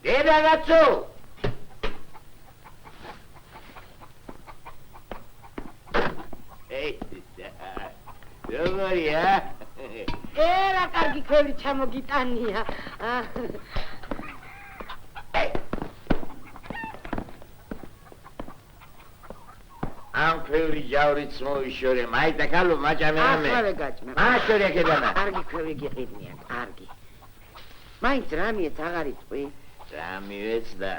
რაგაცო როგორია? რა კარგი ქვევრი ჩამოგიტანია. ამ ქვევრი ჯავრიც მოიშორე, მაიტა კალო მაჭამე ამე. ახლა ვეგაჭმე. მაშორე კედანა. კარგი ქვევრი გიყიდნია, კარგი. მაინც რამიეთ აღარ იტყვი? რამიეც და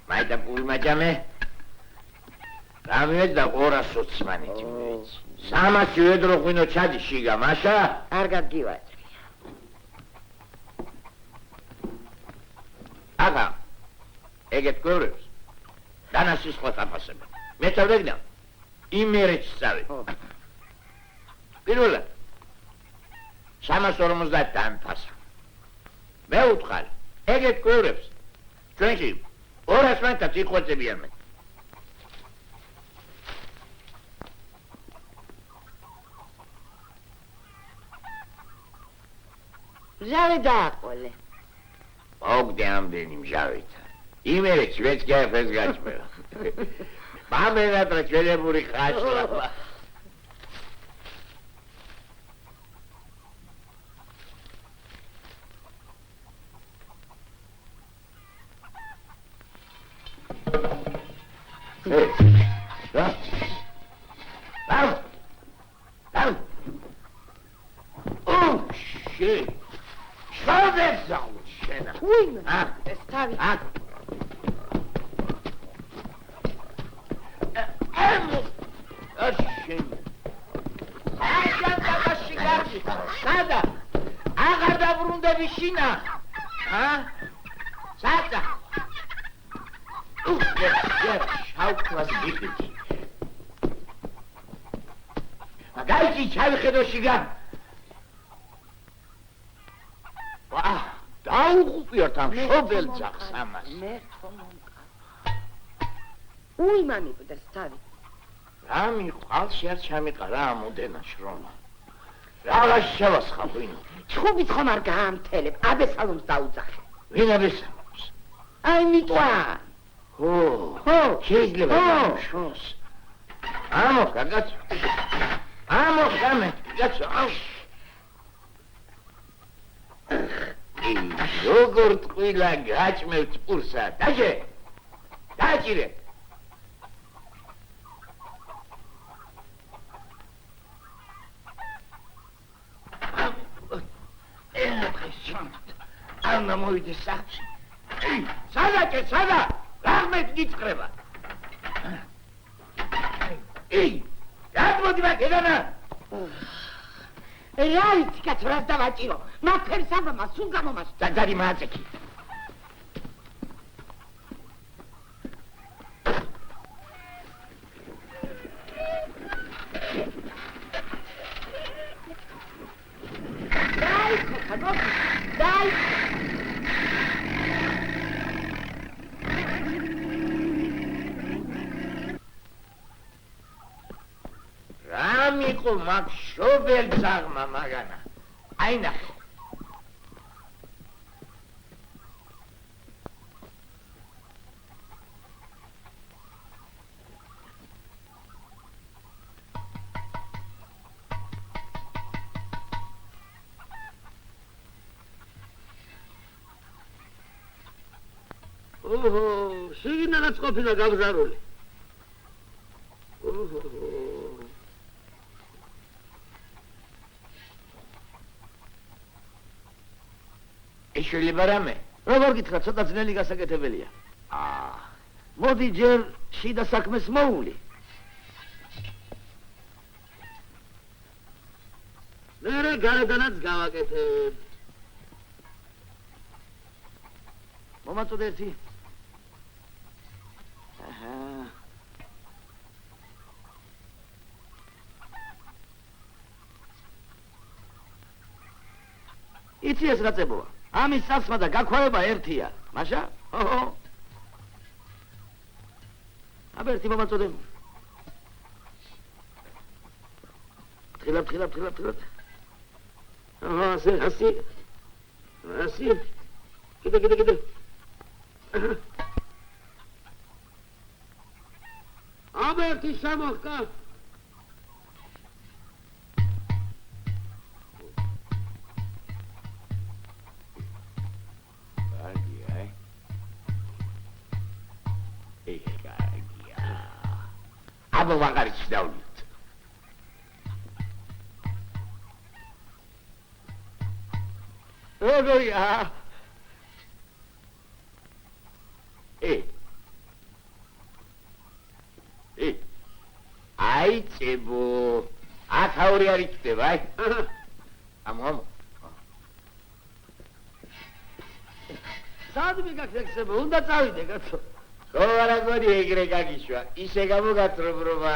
მაიტა პური მაჭამე. რამიეც და 200 მანეთი მივეც. 300 ვედრო ღვინო ჩადი შიგა, მაშა? კარგად გივაჭრია. აღა ეგეთ გვერდებს დანასის სხვა თაფასებად. მე წავდექნა იმერეთს წავე. პირველად 350 დანფასა. მე უთხარი ეგეთ გვერდებს ჩვენში 200 მანეთად იყვეწებიან მე. მჟავე დააყოლე. მოგდე ამდენი მჟავით. იმერეთს ვეც გაფეს გაჭმევა. მამენატრა ჩვენებური ხაშლა. შობელ ძახს ამას. მე თომონკა. უი მამი პუტერ სტავი. რა მიყვალ შეარ ჩამიყარა ამოდენა შრომა. რა შევასხა ვინ? ჩხუბით ხომ არ გაამთელებ, აბესალომს დაუძახე. ვინ აბესალომს? აი მიტყვა. ხო, შეიძლება შოს. ამო, გაგაცო. ამო, გამე, გაცო. როგორ ტყილა გაჭმევთ პურსა, დაჟე, დაჭირე. ანა მოვიდეს სახში. სადაკე, სადა, რაღმეთ გიწყრება. გადმოდი მაგედანა. რა ვიცი კაცო, რას დავაჭირო? მაფერს აბამა, სულ გამომას. ძაძარი მააწექი. დაი, ხოხანო, დაი. რამიყო მაგ შობელ ძაღმა მაგანა. აი ნახე. შიგნანაც ყოფილა გაბზარული. შეიძლება რამე? როგორ გითხრა, ცოტა ძნელი გასაკეთებელია. მოდი ჯერ შიდა საქმეს მოვლი. მერე გარედანაც გავაკეთებ. მომაწოდე ერთი. იცი ეს რა წებოა? ამის წასმა და გაქვავება ერთია. მაშა? აბა ერთი მომაწოდე. თხილად. ასე. რასი? კიდე. აბერტი შემოხდა. აბა ვაღარიც დავლიოთ. როგორია? აი წებო. 1000 არის ხდება, აი. ამო. სადმე გაქცევ, უნდა წავიდე, კაცო. ხო არა გოდი ეგრე გაგიშვა. ისე გამოგაცრობრობა.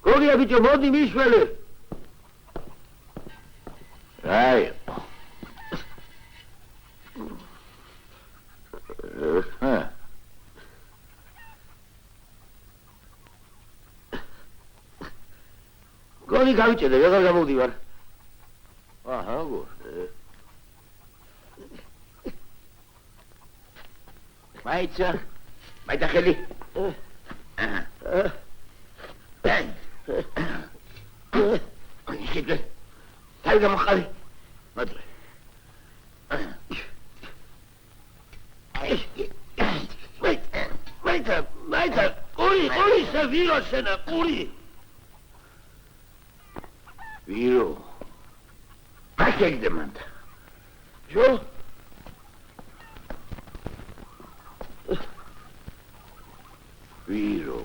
გოგია ბიჭო, მოდი მიშველე. აი. გონი გავიჭედე, ვეღარ გამოვდივარ. აჰა, გო. მაიცა. მაიცა ხელი. ისე. თავი გამოყავი. მადლი. მაიცა, ორი სევიროსენა, ორი. ვირო. მაშეგდე მანდა. ჯო? ვირო.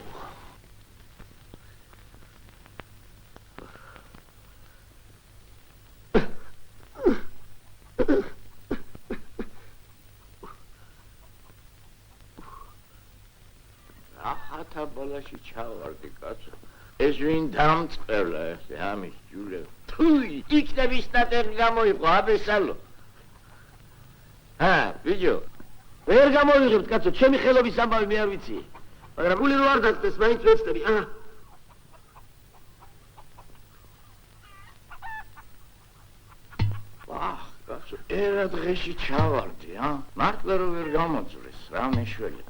ახათა ბოლაში ჩავარდი კაცო. ეს ვინ დამწყერლა ესე ამის ჯულე. თუი, იქნების სტატერი გამოიყო აბესალო. ბიჭო, ვერ გამოვიღებთ კაცო, ჩემი ხელობის ამბავი მე არ ვიცი. მაგრამ გული რო არ დაწეს, მაინც ვეცდები. კაცო, ერა დღეში ჩავარდი, მართლა რომ ვერ გამოძვრეს, რა მეშველე.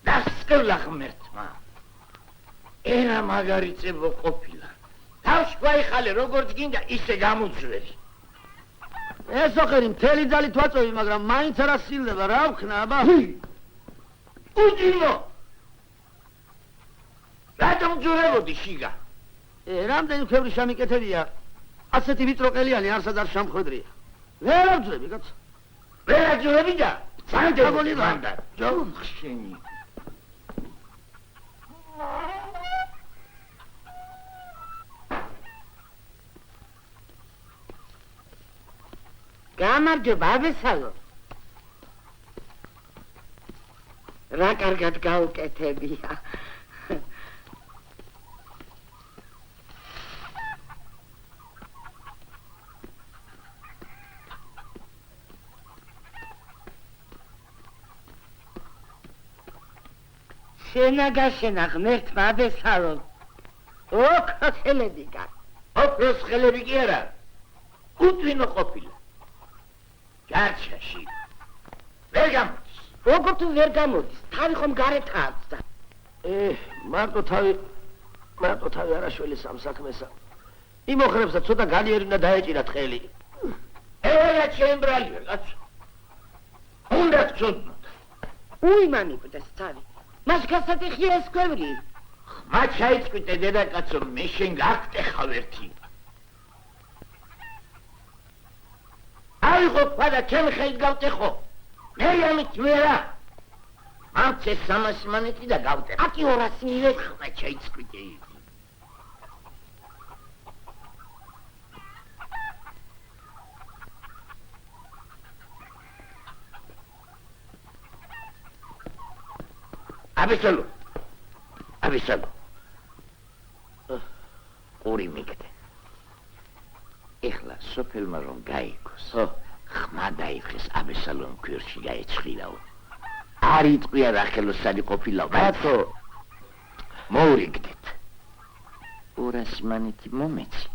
დასკევლა ღმერთმა. ერა მაგარი წებო ყოფილა. თავს გვაიხალე, როგორც გინდა, ისე გამოძვერი. ეს ოხერი მთელი ძალით ვაწოვი, მაგრამ მაინც არ ასილდება, რა ვქნა, აბა? უძინო! რატომ ძურებოდი შიგა? რამდენი ქვევრი შემიკეთებია, ასეთი ვიწრო ყელიანი არსად არ შემხვედრია. ვერ ავძვრები, კაცო. ვერ აძვრები და? სანდებული მანდა. ჯო ხშენი. გამარჯობა, აბესალო. რა კარგად გაუკეთებია. შენა გაშენა ღმერთმა აბესალო. ოქროს ხელები გა. ოქროს ხელები კი არა. უთვინო ყოფილა. ჯარჩაში. ვერ გამოდის. როგორ თუ ვერ გამოდის, თავი ხომ გარეთ აწყდა. მარტო თავი არაშველი სამ საქმესა. იმ ოხრებსა ცოტა განიერი უნდა დაეჭირათ ხელი. ერა ჩემბრალია, კაცო. უნდა გწოდნოთ. უიმანიკვდეს თავი. მას გასატეხია ეს ქვევრი. ხმა ჩაიწვიტე დედაკაცო, მე შენ გაგტეხავ ერთი. დაიხო ქვა და ჩემი ხელით გავტეხო. მე ამით ვერა. არც ეს 300 მონეტი და გავტეხო. აკი 200 მივეც. ხმა ჩაიცკვიტე. აბესალო. ორი მიგდე. ეხლა სოფელმა რომ გაიგოს. ხმა დაიხეს აბესალომ ქვერში გაეცხრილაო. არ იტყვია რა ხელოსანი ყოფილა. ბატო მოურიგდეთ. 200 მონეტი მომეცი.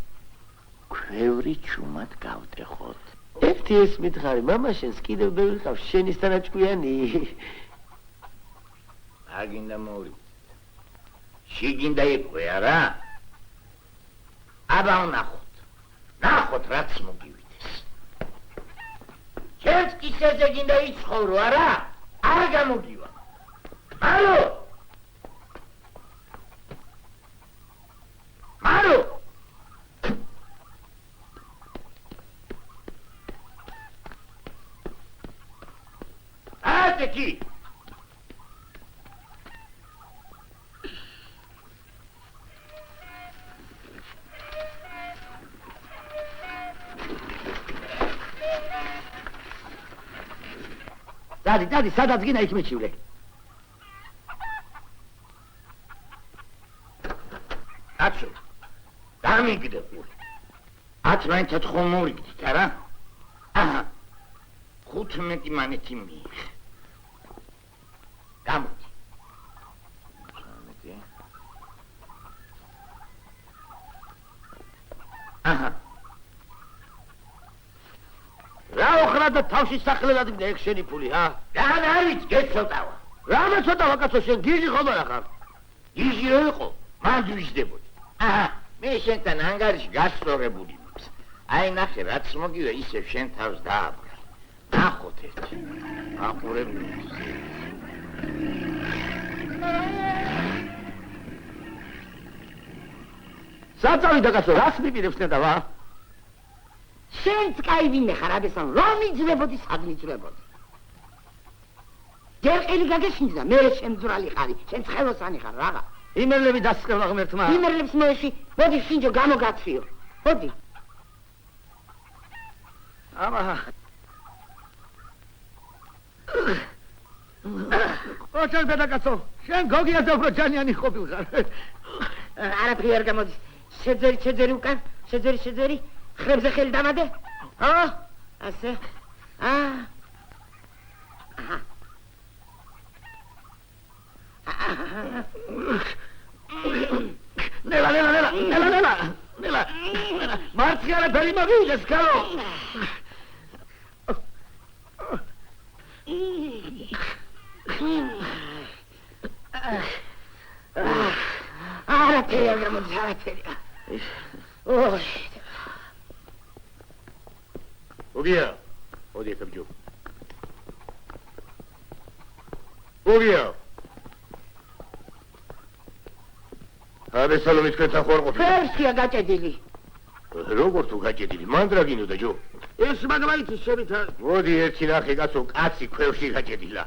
ქვევრი ჩუმად გავტეხოთ. ერთი ეს მითხარი, მამა შენს კიდევ ბევრი ყავს შენის დანაჭკვიანი. აგინდა მოურიგდეთ. შიგინდა იყვე არა? აბა ნახოთ რაც მოგივიდეს. ჩემს კისერზე გინდა იცხოვრო არა? არ გამოგივა. მარო! ატეკი! დადი, სადაც გინდა იქ მიჩივლე. აცო, დამიგდე ყური. აც მაინცაც ხომ მოვიგდით, არა? აჰა, 15 მონეტი მიიღე. გამოდი. 15. აჰა. რა ოხრა და თავში სახელად გინდა ეგ შენი ფული, ჰა? რან არის გეცოტავა? რამე ცოტავა კაცო შენ გიჟი ხომ არა ხარ? გიჟი რო იყო, მან ვიждებოდი. აჰა, მე შენთან ანგარიში გასწორებული მაქვს. აი ნახე, რაც მოგივე, ისევ შენ თავს დააბრალ. ნახოთ ერთი. აყურებული. საწავიდა კაცო, რას მიპირებს ნეტავა? შენც კაი ვინმე ხარ აბესალო, რომ იძლებოდი, სად მიძლებოდი. ჯერ ყელი გაგეშინდა, მე შემძვრალი ხარი, შენც ხელოსანი ხარ, რაღა. იმერლები დასწრება ღმერთმა. იმერლებს მოეში, მოდი შინჯო გამოგაცვიო. მოდი. აბა. ოჩალ ბედაკაცო, შენ გოგია დაბრო ჯანიანი ყოფილხარ. არაფერი არ გამოდის. შეძერი უკან, შეძერი. ხრებზე ხელი დამადე. ასე. აჰა. ნელა. მარცხენა ფერი მოვიდეს კარო. არაფერი არ გამოდის, არაფერი. ოი. ოგია, ოდი ეკაბჯო. ოგია. აბესალომის ქეთა ხوار ყოფილი. ფერსია გაჭედილი. როგორ თუ გაჭედილი? მანდრა გინოდა ჯო. ეს მაგალითი შევით მოდი ერთი ნახე კაცო, კაცი ქვევში გაჭედილა.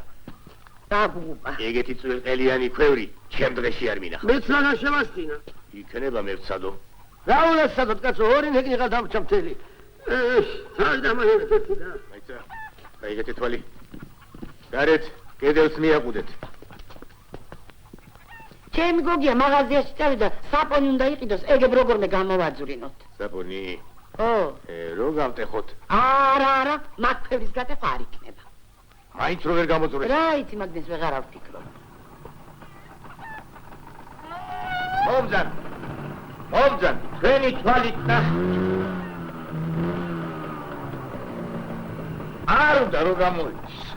დაგუპა. ეგეთი წვერყელიანი ქვევრი ჩემ დღეში არ მინახა. მეც რა შევასწინა. იქნება მერცადო. რა უნდა სადოთ კაცო, ორი ნეკნიღა დამრჩა მთელი. სადა მოიხეთი და. მაიცა, გაიგეთ თვალი. გარეთ კედელს მიაყუდეთ. ჩემი გოგია მაღაზიაში წავიდა, საპონი უნდა იყიდოს, ეგებ როგორმე გამოვაძვრინოთ. საპონი. ო. რო გავტეხოთ. არა, მაგ ფერის გატეხვა არ იქნება. მაინც რო ვერ გამოძვრეს. რა იცი მაგდეს ვეღარ ავფიქრობ. მომძან, თქვენი თვალით ნახე. არ უნდა რომ გამოიჩს.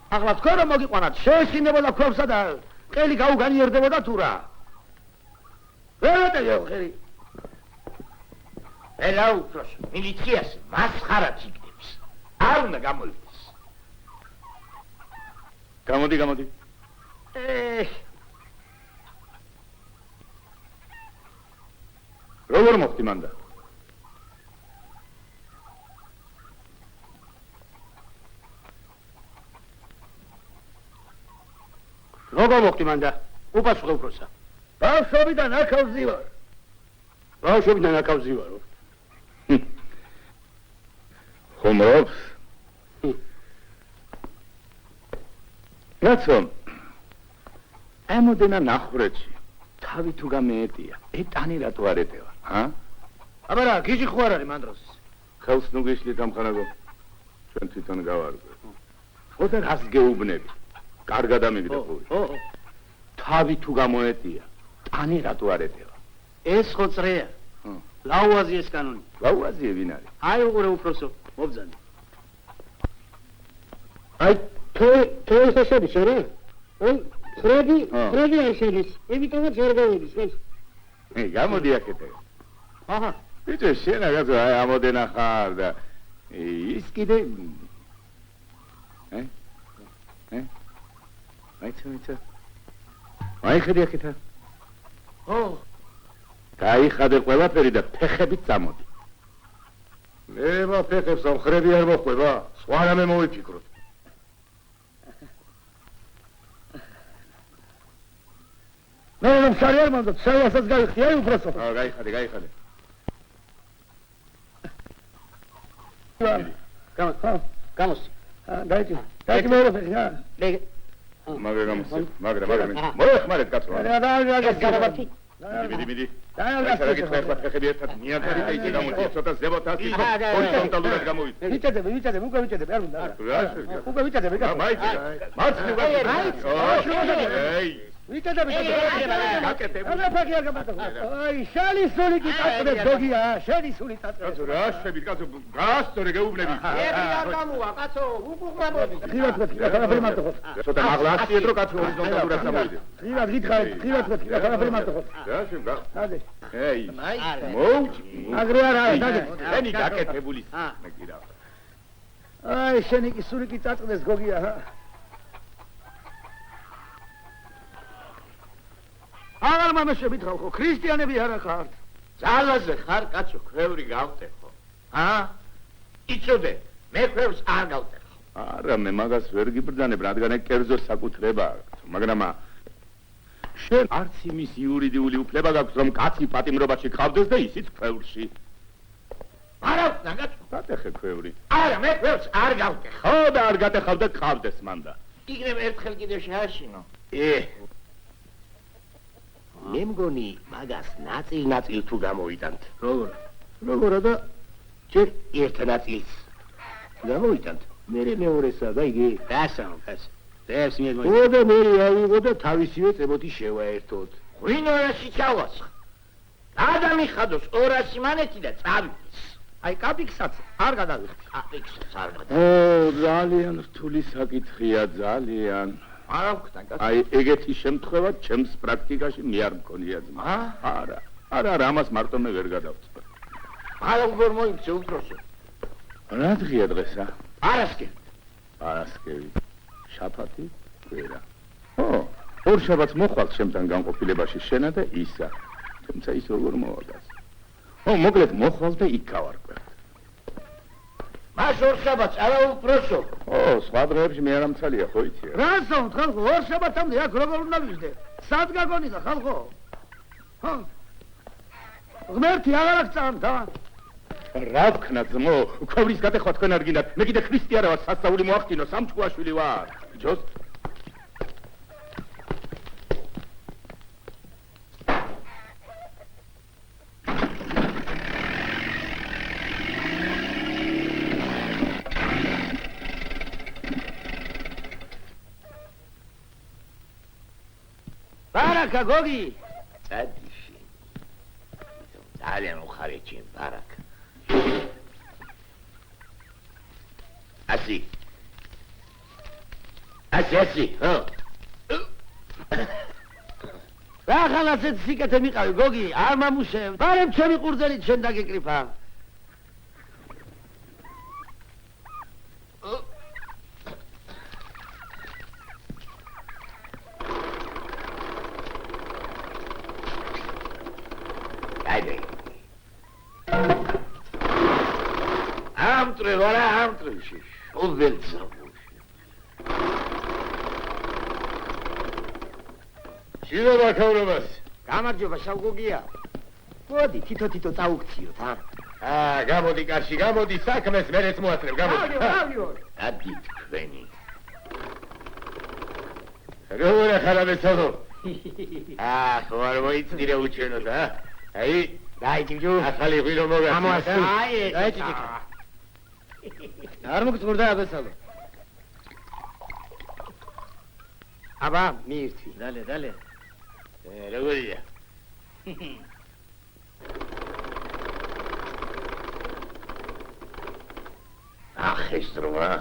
ახლა თქვენ რომ მოგიყვანათ, შეეშინებოდა ქვევსა და ყელი გაუგანიერდებოდა თუ რა? ვერ ვეტევ ხელი. ელა უფროს, მილიციას მასხარად იგდებს. არ უნდა გამოვიდეს. გამოდი. როგორ მოხდი მანდა? როგორ მოხდი მანდა? უპასუხე უფროსა. ბავშვობიდან აქავზი ვარ. ბავშვობიდან აქავზი ვარო. ხუმრობს? რაცო? ემოდენა ნახრეთში. თავი თუ გამეეტია. ეტანი რატო არ ეტევა, ჰა? აბა რა, გიჟი ხო არ არის მან დროს? ხელს ნუ გიშლით ამხანაგო. ჩვენ თვითონ გავარკვე. ოდა რას გეუბნები? კარგად ამიგდა ხო? თავი თუ გამოეტია. ტანი რატო არ ეტევა? ეს ხო წრეა. ლაუაზიეს კანონი. ლაუაზიე ვინ არის? აი უყურე უფროსო, მობძანე. აი, თუ ეს შედის რა? აი, ხრედი არ შედის. იმიტომაც ვერ გავიდის, ეს. გამოდი აქეთე. აჰა. ბიჭო, შენ რაღაცა აი ამოდენა ხარ და ის კიდე აიცა. აი ხედი აქეთა. გაიხადე ყველაფერი და ფეხებით წამოდი. მე ფეხებს ამხრები არ მოხვება, სხვა რამე მოვიფიქროთ. მე რომ შარი არ მომდო, საიასაც გაიხდი, აი უფროსო. გაიხადე. გამოს. დაიჭი მეორე ფეხი, რა. მაგრამ მოეხმარეთ კაცო. გადავარდი. მიდი. დაიჭი ფეხები ერთად მიაღწევით და ისე გამოდი, ცოტა ზემოთ ასი, ჰორიზონტალურად გამოვიდე. ვიწედები, უკვე ვიწედები, არ უნდა. უკვე ვიწედები, კაცო. მარცხნივ ვიწედები. გაკეთებ. არა ფეხი არ გამატო. აი, შალი სული კი წაწდეს გოგია, შენი სული წაწდეს. კაცო, რა შევით, კაცო, გაასწორე გეუბნები. არ გამოვა, კაცო, უკუღრამოდი. ხილად ხარ მარტო ხო. ცოტა მაღლა ასიედრო კაცო ჰორიზონტალურად გამოვიდე. ხილად გითხარ, ხილად ხარ მარტო ხო. რა შევგა? დადი. ეი, მოუჭი. აგრე არა, დადი. შენი გაკეთებული. მე კიდე. აი, შენი კი სული კი წაწდეს გოგია, ჰა. აღარ მომეშებით ხალხო, ქრისტიანები არა ხართ. ძალაზე ხარ კაცო, ქვევრი გავტეხო. იცოდე, მე ქვევს არ გავტეხო. არა, მე მაგას ვერ გიბრძანებ, რადგან ეგ კერძო საკუთრებაა, მაგრამ შენ არც იმის იურიდიული უფლება გაქვს, რომ კაცი პატიმრობაში ყავდეს და ისიც ქვევრში. არა, ნაგაც. გატეხე ქვევრი. არა, მე ქვევს არ გავტეხო. ხო და არ გატეხავ და ყავდეს მანდა. იგრე ერთხელ კიდე შეაშინო. მე მგონი მაგას ნაწილ თუ გამოვიტანთ. როგორა და ჯერ ერთ ნაწილს გამოვიტანთ. მე მეორესა და იგი დასამ. ეს მიეგმო. და მე ავიღო და თავისივე წებოთი შევაერთოთ. ღვინ 200 ჩავასხ. გადამიხადოს 200 მანეთი და წავიდეს. აი კაპიქსაც არ გადავიხდი. კაპიქსაც არ გადა. ძალიან რთული საკითხია, ძალიან. არა ვქთან კაცო. აი ეგეთი შემთხვევა ჩემს პრაქტიკაში მე არ მქონია ძმა. არა, ამას მარტო მე ვერ გადავწყვეტ. არა უგორ მოიქცე უფროსო. რა დღეა დღესა? არასკევი. შაბათი? ვერა. ორ შაბათს მოხვალთ ჩემთან განყოფილებაში შენა და ისა. თუმცა ის როგორ მოვაგას. მოკლედ მოხვალ და იქ გავარკვევ. მას ორ შაბათს არა უფროსო. სხვა დღეებში მე არ ამცალია, ხო იცი? რასო, ხალხო, ორ შაბათამდე აქ როგორ უნდა ვიждე? სად გაგონიდა ხალხო? ღმერთი აღარ აქვს წამთა. რა ვქნა ძმო, ქვევრის გატეხვა თქვენ არ გინდათ. მე კიდე ქრისტე არა ვარ, სასწაული მოახდინო, სამჩხუაშვილი ვარ. ჯოს ბარაკა გოგი. წადიში. ძალიან უხარეჭი ბარაკა. ასი. ასი, ხო? რა ხალასეთ სიკეთე მიყავი, გოგი, არ მამუშევ. ბარემ ჩემი ყურძენით შენ დაგეკრიფა. Haydi. Amtre, vara amtre şiş. O velza bu. Şizo bakavromas. გამარჯობა, შავგოგია. მოდი, თითო-თითო წაუქციოთ, ა? გამოდი კარში, გამოდი საქმეს მერეც მოასწრებ, გამოდი. Აბი თქვენი. როგორ ახლა მეცადო? ხო არ მოიწდირე უჩვენოთ, ა? აი, დაიჭიჭო. ახალი ღილო მოგა. ამოასწრი. დაიჭიჭო. არ მოგწურდა აბესალო. აბა, მიირთვი. დალე. როგორია? ეს დროა.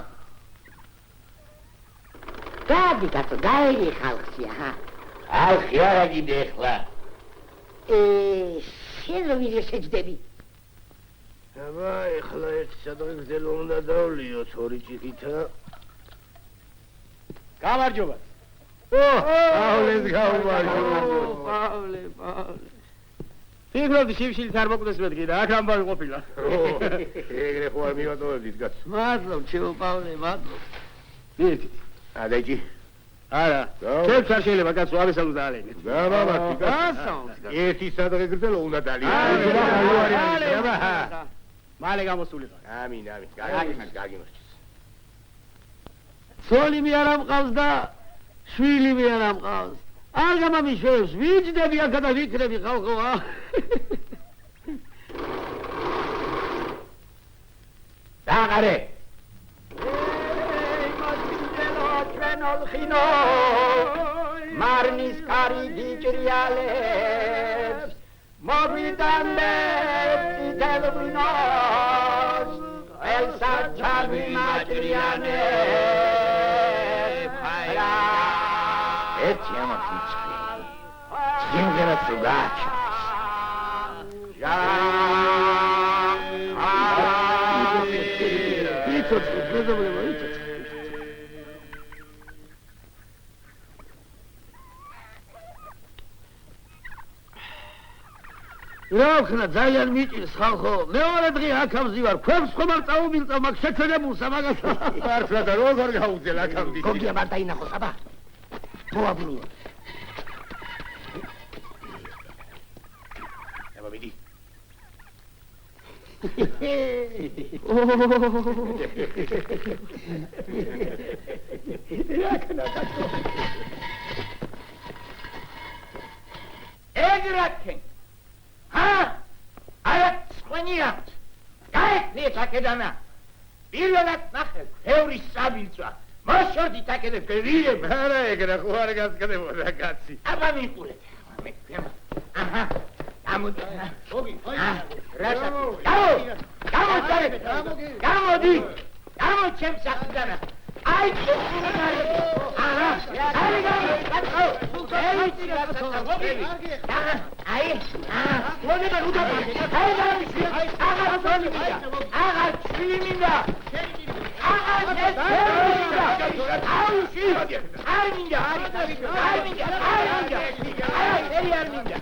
გადი კაცო, დაელი ხალხია, ჰა. ხალხი არა გიდე ახლა. შენ რო ვიდე შეჯდები. აბა, ეხლა ერთ სადღეგრძელო უნდა დავლიოთ ორი ჭიქითა. გამარჯობა. პავლეს გაუმარჯობა. პავლე. ფიქრობდი შიმშილით არ მოკვდეს მეთქი და აქ ამბავი ყოფილა. ეგრე ხო არ მივატოვებდით გაც. მადლობ, ჩემო პავლე, მადლობ. მიირთით. ადაიჭი. არა. ჩემს არ შეიძლება კაცო აბესალოს დაალენეთ. გამამართი კაცო. გასაუნს. ერთი სადღეგრძელო უნდა დალიო. მალე გამოსულიყო. ამინ. გაგიმარჯოს. სოლი მე არ ამყავს და შვილი მე არ ამყავს. არ გამამიშვებს, ვიჯდები აქა და ვიქრები ხალხოა. დაყარე. ხინო მარნის კარი დიჭრიალებს მოვიდანებ თელბრინოს ელსა ჩარვი მაჭრიანებ ხაირა ერთი ამათიცი. სიმღერაც რო გააჩნს. რა ხნა ძალიან მიჭირს ხალხო. მეორე დღე აქ ამზივარ. ქვებს ხომ არ წაუმილწავ მაგ შეცელებულსა მაგას. მართლა და როგორ გაუძელ აქ ამბიცი. გოგია მარ დაინახოს, აბა. მოაბნიო. აბა მიდი. ეგრაკენ. არა სვენიათ. გაიქნიეთ აქედანა. პირველად ნახე ბევრი საბილწვა. მოშორდით აქედან გრილებ. არა ეგრე ხო არ გასკდებოდა კაცი. აბა მიყურეთ. აჰა. გამოდი. გოგი, რაცა. გამოდი. ჩემ სახლიდან. აი გუგუნარი. აჰა. აი გამო. აი. მოდი უდაბა. აი გამიშვი. აღარ წოლიმია. აღარ ჩვიმინდა. აღარ შეწევიდა. აუში. არ მინდა. ერი არ მინდა.